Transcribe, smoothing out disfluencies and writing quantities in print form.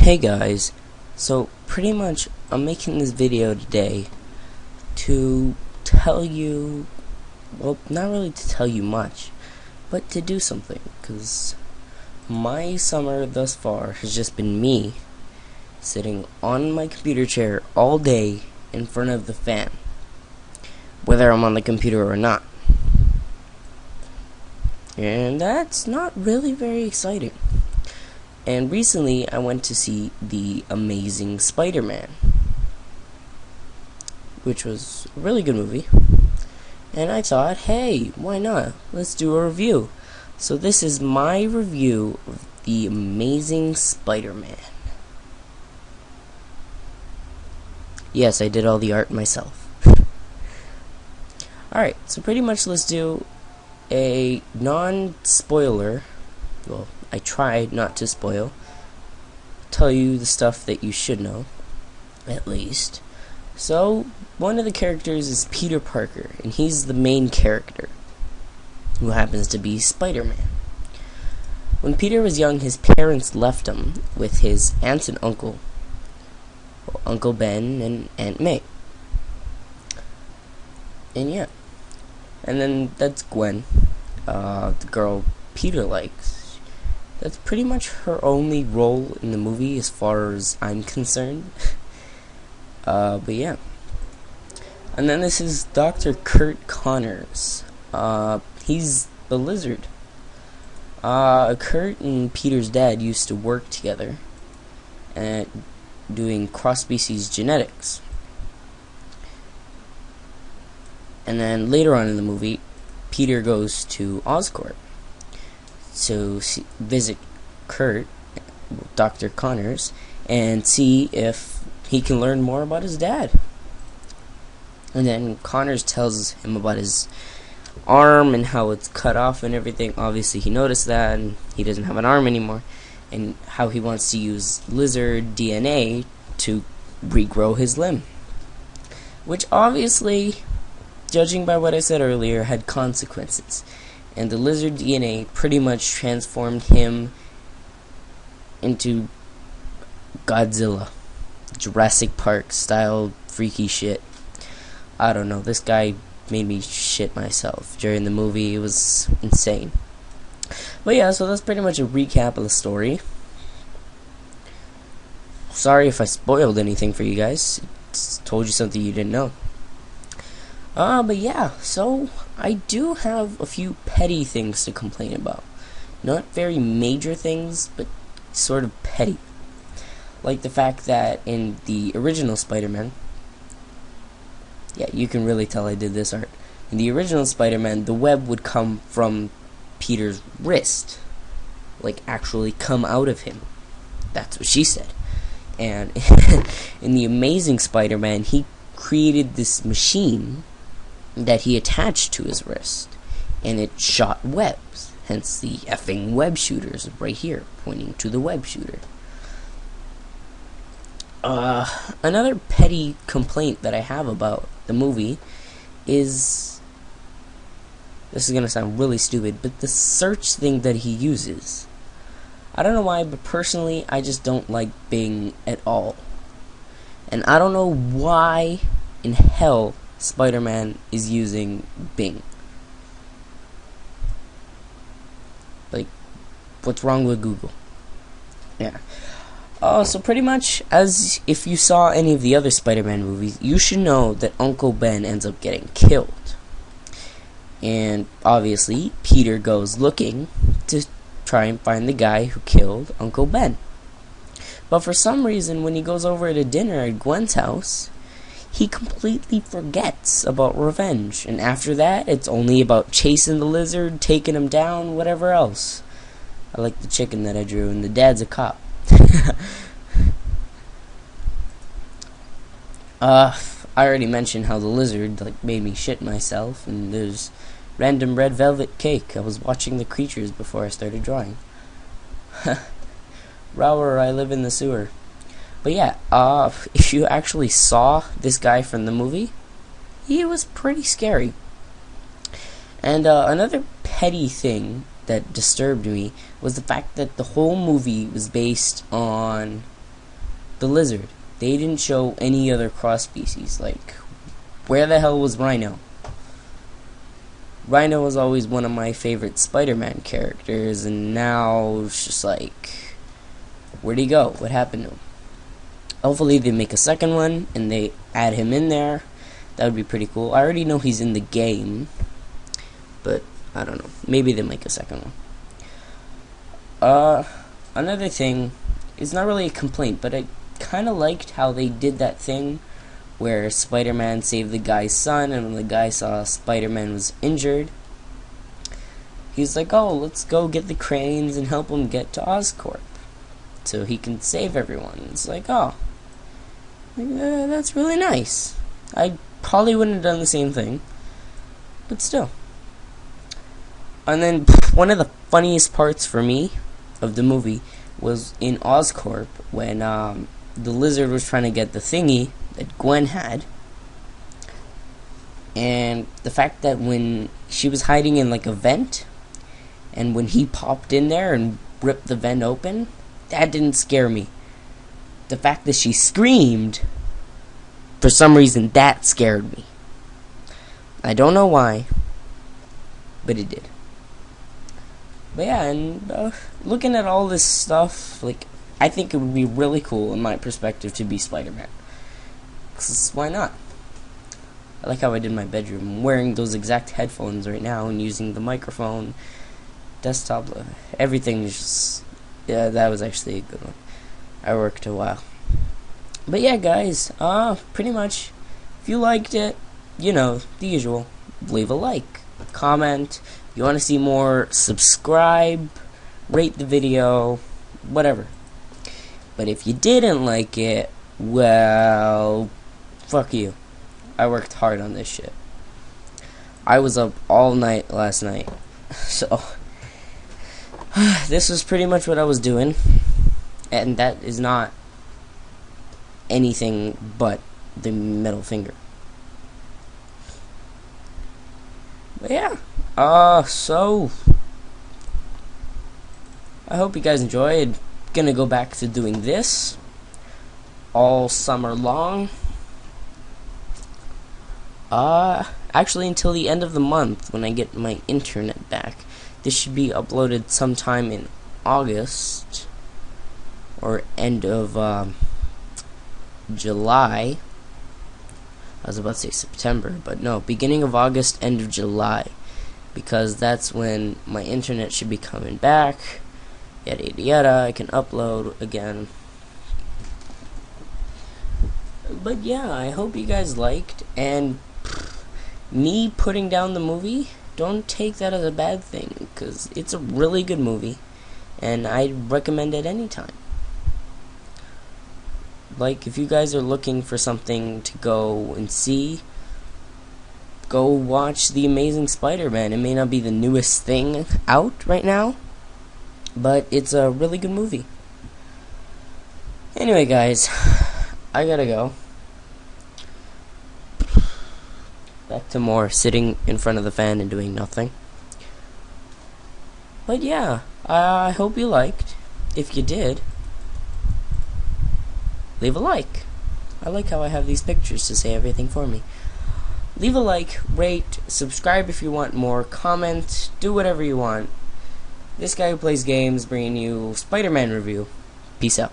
Hey guys, so pretty much I'm making this video today to tell you, well, not really to tell you much, but to do something, because my summer thus far has just been me sitting on my computer chair all day in front of the fan, whether I'm on the computer or not. And that's not really very exciting. And recently I went to see The Amazing Spider-Man, which was a really good movie. And I thought, hey, why not? Let's do a review. So this is my review of The Amazing Spider-Man. Yes, I did all the art myself. Alright, so pretty much let's do a non-spoiler, well, I tried not to spoil, tell you the stuff that you should know, at least. So, one of the characters is Peter Parker, and he's the main character, who happens to be Spider-Man. When Peter was young, his parents left him with his aunt and uncle, Uncle Ben and Aunt May. And yeah. And then that's Gwen, the girl Peter likes. That's pretty much her only role in the movie as far as I'm concerned. But yeah. And then this is Dr. Curt Connors. He's the Lizard. Curt and Peter's dad used to work together at doing cross-species genetics. And then later on in the movie, Peter goes to Oscorp to visit Curt, Dr. Connors, and see if he can learn more about his dad. And then Connors tells him about his arm and how it's cut off and everything. Obviously he noticed that, and he doesn't have an arm anymore, and how he wants to use lizard DNA to regrow his limb, which obviously, judging by what I said earlier, had consequences. And the lizard DNA pretty much transformed him into Godzilla, Jurassic Park style freaky shit. I don't know, this guy made me shit myself during the movie. It was insane. But yeah, so that's pretty much a recap of the story. Sorry if I spoiled anything for you guys. Told you something you didn't know. But yeah, so I do have a few petty things to complain about. Not very major things, but sort of petty. Like the fact that in the original Spider-Man, yeah, you can really tell I did this art. In the original Spider-Man, the web would come from Peter's wrist. Like, actually come out of him. That's what she said. And in the Amazing Spider-Man, he created this machine that he attached to his wrist, and it shot webs, hence the effing web shooters right here, pointing to the web shooter. Another petty complaint that I have about the movie is, this is gonna sound really stupid, but the search thing that he uses. I don't know why, but personally, I just don't like Bing at all. And I don't know why in hell Spider-Man is using Bing. Like, what's wrong with Google? Yeah. So pretty much, as if you saw any of the other Spider-Man movies, you should know that Uncle Ben ends up getting killed. And obviously, Peter goes looking to try and find the guy who killed Uncle Ben. But for some reason, when he goes over to dinner at Gwen's house, he completely forgets about revenge, and after that, it's only about chasing the lizard, taking him down, whatever else. I like the chicken that I drew, and the dad's a cop. I already mentioned how the lizard made me shit myself, and there's random red velvet cake. I was watching the creatures before I started drawing. Rower, I live in the sewer. But yeah, if you actually saw this guy from the movie, he was pretty scary. And another petty thing that disturbed me was the fact that the whole movie was based on the lizard. They didn't show any other cross species. Like, where the hell was Rhino? Rhino was always one of my favorite Spider-Man characters, and now it's just like, where'd he go? What happened to him? Hopefully they make a second one and they add him in there. That would be pretty cool. I already know he's in the game, but I don't know. Maybe they make a second one. Another thing, it's not really a complaint, but I kind of liked how they did that thing where Spider-Man saved the guy's son, and when the guy saw Spider-Man was injured, he's like, oh, let's go get the cranes and help him get to Oscorp so he can save everyone. It's like, oh, that's really nice. I probably wouldn't have done the same thing, but still. And then one of the funniest parts for me of the movie was in Oscorp when the lizard was trying to get the thingy that Gwen had, and the fact that when she was hiding in like a vent, and when he popped in there and ripped the vent open, that didn't scare me. The fact that she screamed, for some reason, that scared me. I don't know why, but it did. But yeah, and looking at all this stuff, like, I think it would be really cool, in my perspective, to be Spider-Man. 'Cause why not? I like how I did my bedroom. I'm wearing those exact headphones right now and using the microphone, desktop, everything is just... Yeah, that was actually a good one. I worked a while. But yeah, guys, pretty much, if you liked it, you know, the usual. Leave a like, comment. If you want to see more, subscribe, rate the video, whatever. But if you didn't like it, well, fuck you. I worked hard on this shit. I was up all night last night. So, this was pretty much what I was doing. And that is not anything but the middle finger. But yeah. So, I hope you guys enjoyed. Gonna go back to doing this all summer long. Actually until the end of the month when I get my internet back. This should be uploaded sometime in August or end of July. I was about to say September, but no, beginning of August, end of July, because that's when my internet should be coming back. Yada yada yada. I can upload again. But yeah, I hope you guys liked, and me putting down the movie, don't take that as a bad thing, because it's a really good movie, and I'd recommend it anytime. Like, if you guys are looking for something to go and see, go watch The Amazing Spider-Man. It may not be the newest thing out right now, but it's a really good movie. Anyway, guys, I gotta go. Back to more sitting in front of the fan and doing nothing. But yeah, I hope you liked. If you did, leave a like. I like how I have these pictures to say everything for me. Leave a like, rate, subscribe if you want more, comment, do whatever you want. This guy who plays games bringing you Spider-Man review. Peace out.